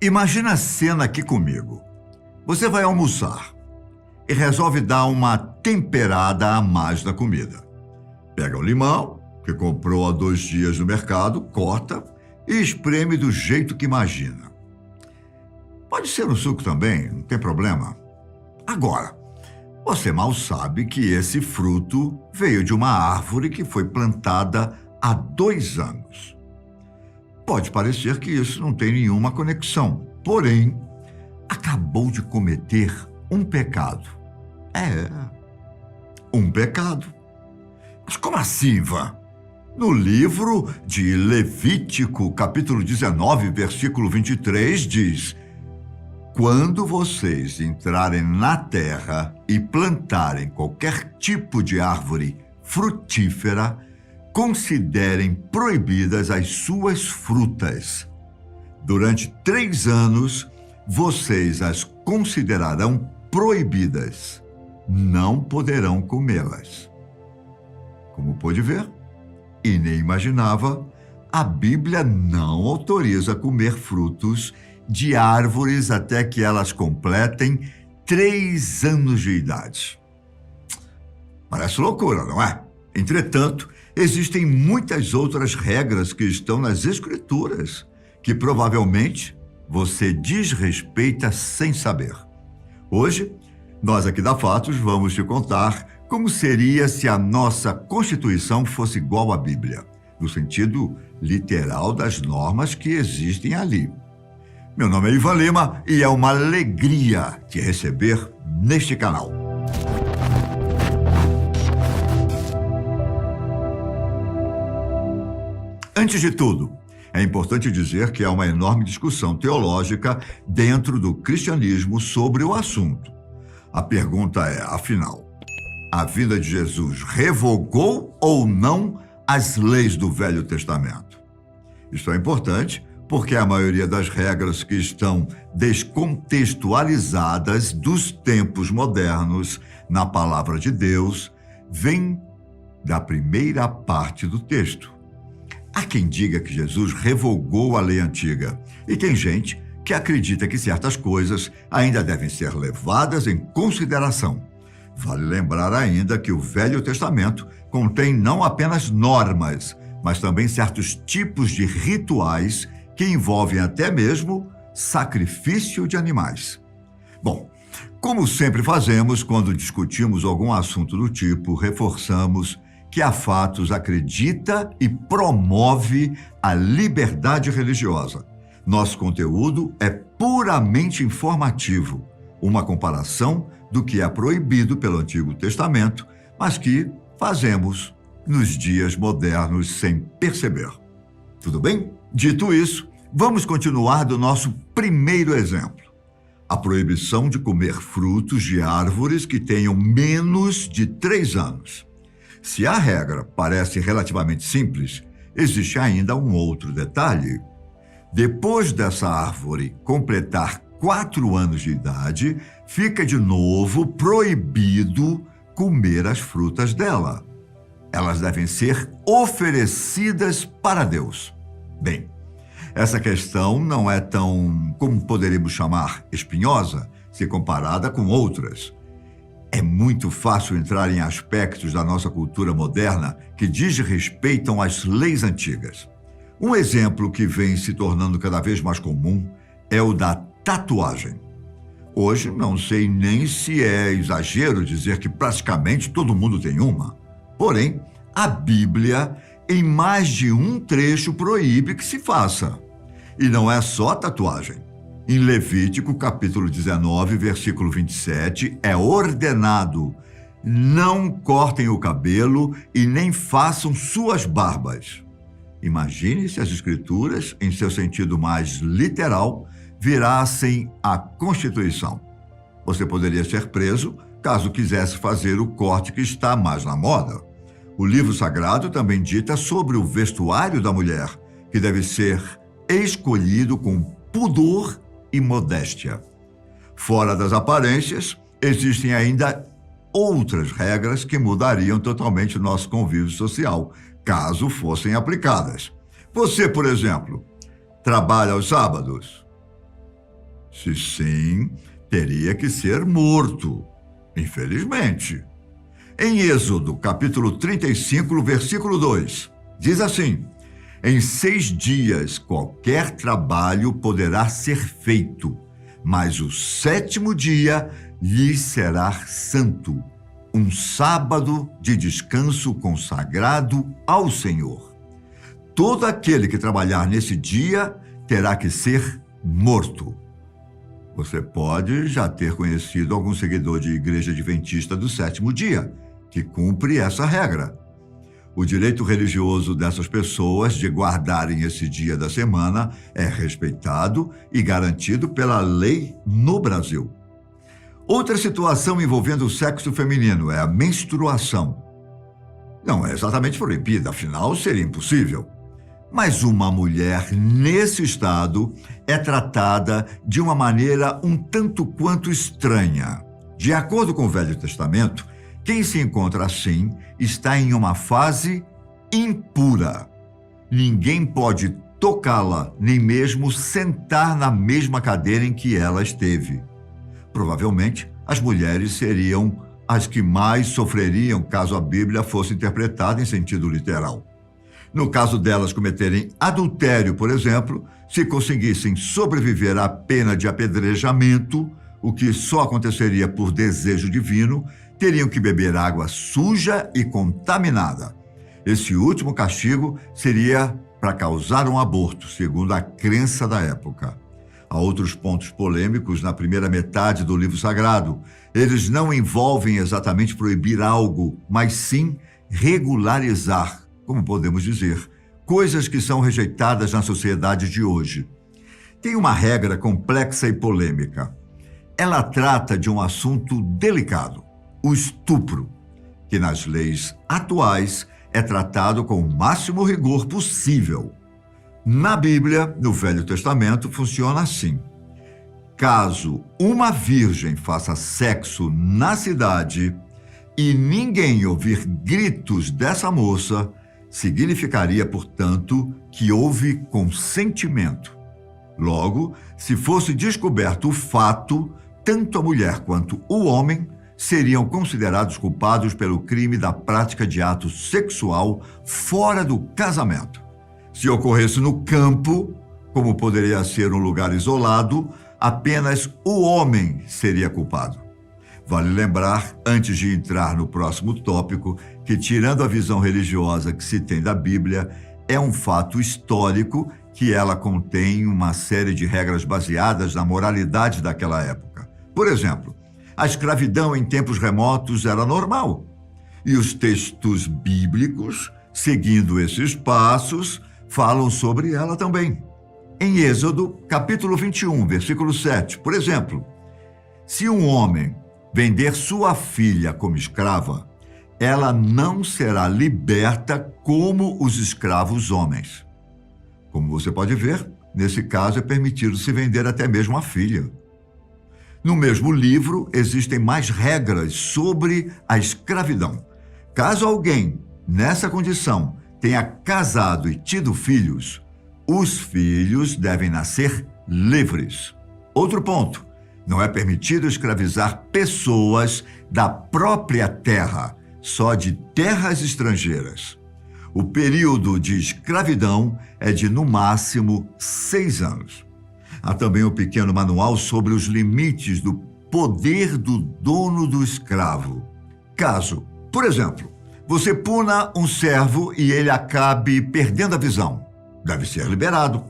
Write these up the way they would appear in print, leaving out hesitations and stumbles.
Imagina a cena aqui comigo. Você vai almoçar e resolve dar uma temperada a mais na comida. Pega um limão, que comprou há 2 dias no mercado, corta e espreme do jeito que imagina. Pode ser um suco também, não tem problema. Agora, você mal sabe que esse fruto veio de uma árvore que foi plantada há 2 anos. Pode parecer que isso não tem nenhuma conexão, porém, acabou de cometer um pecado. Um pecado. Mas como assim, Ivan? No livro de Levítico, capítulo 19, versículo 23, diz: quando vocês entrarem na terra e plantarem qualquer tipo de árvore frutífera, considerem proibidas as suas frutas. Durante 3 anos, vocês as considerarão proibidas. Não poderão comê-las. Como pôde ver, e nem imaginava, a Bíblia não autoriza comer frutos de árvores até que elas completem 3 anos de idade. Parece loucura, não é? Entretanto, existem muitas outras regras que estão nas Escrituras, que provavelmente você desrespeita sem saber. Hoje, nós aqui da Fatos vamos te contar como seria se a nossa Constituição fosse igual à Bíblia, no sentido literal das normas que existem ali. Meu nome é Ivan Lima e é uma alegria te receber neste canal. Antes de tudo, é importante dizer que há uma enorme discussão teológica dentro do cristianismo sobre o assunto. A pergunta é, afinal, a vinda de Jesus revogou ou não as leis do Velho Testamento? Isso é importante porque a maioria das regras que estão descontextualizadas dos tempos modernos na palavra de Deus vem da primeira parte do texto. Há quem diga que Jesus revogou a lei antiga e tem gente que acredita que certas coisas ainda devem ser levadas em consideração. Vale lembrar ainda que o Velho Testamento contém não apenas normas, mas também certos tipos de rituais que envolvem até mesmo sacrifício de animais. Bom, como sempre fazemos quando discutimos algum assunto do tipo, reforçamos que a Fatos acredita e promove a liberdade religiosa. Nosso conteúdo é puramente informativo, uma comparação do que é proibido pelo Antigo Testamento, mas que fazemos nos dias modernos sem perceber. Tudo bem? Dito isso, vamos continuar do nosso primeiro exemplo. A proibição de comer frutos de árvores que tenham menos de 3 anos. Se a regra parece relativamente simples, existe ainda um outro detalhe. Depois dessa árvore completar 4 anos de idade, fica de novo proibido comer as frutas dela. Elas devem ser oferecidas para Deus. Bem, essa questão não é tão, como poderíamos chamar, espinhosa, se comparada com outras. É muito fácil entrar em aspectos da nossa cultura moderna que desrespeitam as leis antigas. Um exemplo que vem se tornando cada vez mais comum é o da tatuagem. Hoje, não sei nem se é exagero dizer que praticamente todo mundo tem uma. Porém, a Bíblia, em mais de um trecho, proíbe que se faça. E não é só tatuagem. Em Levítico, capítulo 19, versículo 27, é ordenado: não cortem o cabelo e nem façam suas barbas. Imagine se as Escrituras, em seu sentido mais literal, virassem a Constituição. Você poderia ser preso caso quisesse fazer o corte que está mais na moda. O livro sagrado também dita sobre o vestuário da mulher, que deve ser escolhido com pudor e modéstia. Fora das aparências, existem ainda outras regras que mudariam totalmente o nosso convívio social, caso fossem aplicadas. Você, por exemplo, trabalha aos sábados? Se sim, teria que ser morto, infelizmente. Em Êxodo, capítulo 35, versículo 2, diz assim: em 6 dias qualquer trabalho poderá ser feito, mas o 7º dia lhe será santo, um sábado de descanso consagrado ao Senhor. Todo aquele que trabalhar nesse dia terá que ser morto. Você pode já ter conhecido algum seguidor de igreja adventista do 7º dia, que cumpre essa regra. O direito religioso dessas pessoas de guardarem esse dia da semana é respeitado e garantido pela lei no Brasil. Outra situação envolvendo o sexo feminino é a menstruação. Não é exatamente proibida, afinal seria impossível. Mas uma mulher nesse estado é tratada de uma maneira um tanto quanto estranha. De acordo com o Velho Testamento, quem se encontra assim está em uma fase impura. Ninguém pode tocá-la, nem mesmo sentar na mesma cadeira em que ela esteve. Provavelmente, as mulheres seriam as que mais sofreriam caso a Bíblia fosse interpretada em sentido literal. No caso delas cometerem adultério, por exemplo, se conseguissem sobreviver à pena de apedrejamento, o que só aconteceria por desejo divino, teriam que beber água suja e contaminada. Esse último castigo seria para causar um aborto, segundo a crença da época. Há outros pontos polêmicos na primeira metade do livro sagrado. Eles não envolvem exatamente proibir algo, mas sim regularizar, como podemos dizer, coisas que são rejeitadas na sociedade de hoje. Tem uma regra complexa e polêmica. Ela trata de um assunto delicado, o estupro, que nas leis atuais é tratado com o máximo rigor possível. Na Bíblia, no Velho Testamento, funciona assim: caso uma virgem faça sexo na cidade e ninguém ouvir gritos dessa moça, significaria, portanto, que houve consentimento. Logo, se fosse descoberto o fato, tanto a mulher quanto o homem seriam considerados culpados pelo crime da prática de ato sexual fora do casamento. Se ocorresse no campo, como poderia ser um lugar isolado, apenas o homem seria culpado. Vale lembrar, antes de entrar no próximo tópico, que, tirando a visão religiosa que se tem da Bíblia, é um fato histórico que ela contém uma série de regras baseadas na moralidade daquela época. Por exemplo, a escravidão em tempos remotos era normal. E os textos bíblicos, seguindo esses passos, falam sobre ela também. Em Êxodo, capítulo 21, versículo 7, por exemplo, se um homem vender sua filha como escrava, ela não será liberta como os escravos homens. Como você pode ver, nesse caso é permitido se vender até mesmo a filha. No mesmo livro, existem mais regras sobre a escravidão. Caso alguém, nessa condição, tenha casado e tido filhos, os filhos devem nascer livres. Outro ponto: não é permitido escravizar pessoas da própria terra, só de terras estrangeiras. O período de escravidão é de, no máximo, 6 anos. Há também um pequeno manual sobre os limites do poder do dono do escravo. Caso, por exemplo, você puna um servo e ele acabe perdendo a visão, deve ser liberado.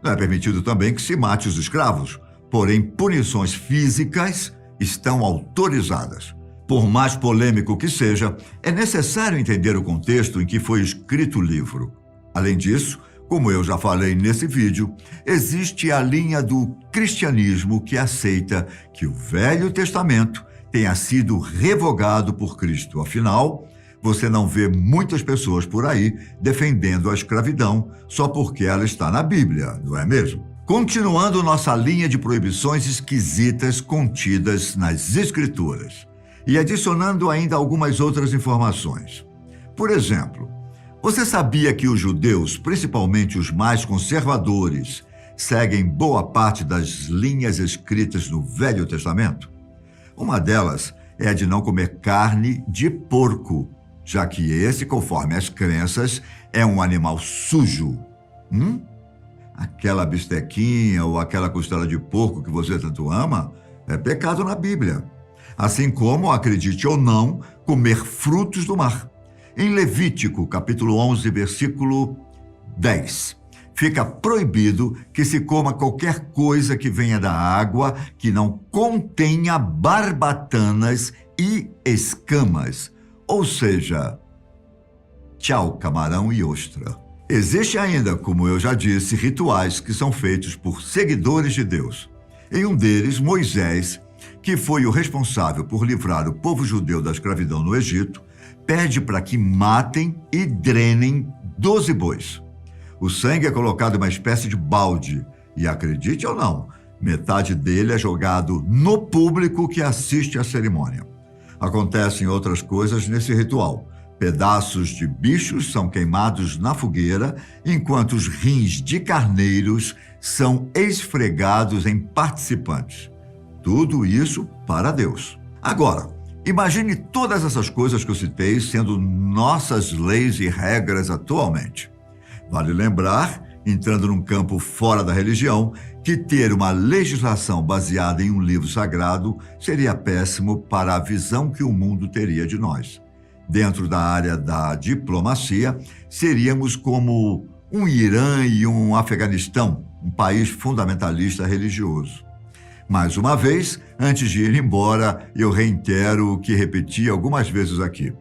Não é permitido também que se mate os escravos, porém punições físicas estão autorizadas. Por mais polêmico que seja, é necessário entender o contexto em que foi escrito o livro. Além disso, como eu já falei nesse vídeo, existe a linha do cristianismo que aceita que o Velho Testamento tenha sido revogado por Cristo. Afinal, você não vê muitas pessoas por aí defendendo a escravidão só porque ela está na Bíblia, não é mesmo? Continuando nossa linha de proibições esquisitas contidas nas Escrituras e adicionando ainda algumas outras informações. Por exemplo, você sabia que os judeus, principalmente os mais conservadores, seguem boa parte das linhas escritas no Velho Testamento? Uma delas é a de não comer carne de porco, já que esse, conforme as crenças, é um animal sujo. Aquela bistequinha ou aquela costela de porco que você tanto ama é pecado na Bíblia. Assim como, acredite ou não, comer frutos do mar. Em Levítico, capítulo 11, versículo 10, fica proibido que se coma qualquer coisa que venha da água que não contenha barbatanas e escamas. Ou seja, tchau, camarão e ostra. Existe ainda, como eu já disse, rituais que são feitos por seguidores de Deus. Em um deles, Moisés, que foi o responsável por livrar o povo judeu da escravidão no Egito, pede para que matem e drenem 12 bois. O sangue é colocado em uma espécie de balde e, acredite ou não, metade dele é jogado no público que assiste à cerimônia. Acontecem outras coisas nesse ritual. Pedaços de bichos são queimados na fogueira, enquanto os rins de carneiros são esfregados em participantes. Tudo isso para Deus. Agora, imagine todas essas coisas que eu citei sendo nossas leis e regras atualmente. Vale lembrar, entrando num campo fora da religião, que ter uma legislação baseada em um livro sagrado seria péssimo para a visão que o mundo teria de nós. Dentro da área da diplomacia, seríamos como um Irã e um Afeganistão, um país fundamentalista religioso. Mais uma vez, antes de ir embora, eu reitero o que repeti algumas vezes aqui.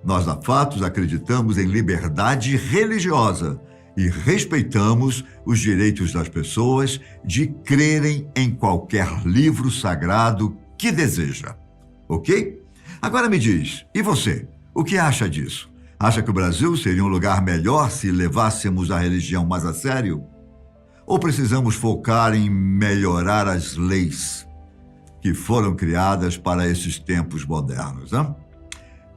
Nós, da Fatos, acreditamos em liberdade religiosa e respeitamos os direitos das pessoas de crerem em qualquer livro sagrado que deseja. Ok? Agora me diz, e você? O que acha disso? Acha que o Brasil seria um lugar melhor se levássemos a religião mais a sério? Ou precisamos focar em melhorar as leis que foram criadas para esses tempos modernos, hein?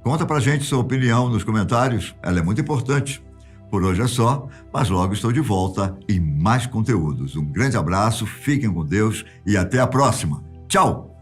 Conta pra gente sua opinião nos comentários, ela é muito importante. Por hoje é só, mas logo estou de volta em mais conteúdos. Um grande abraço, fiquem com Deus e até a próxima. Tchau!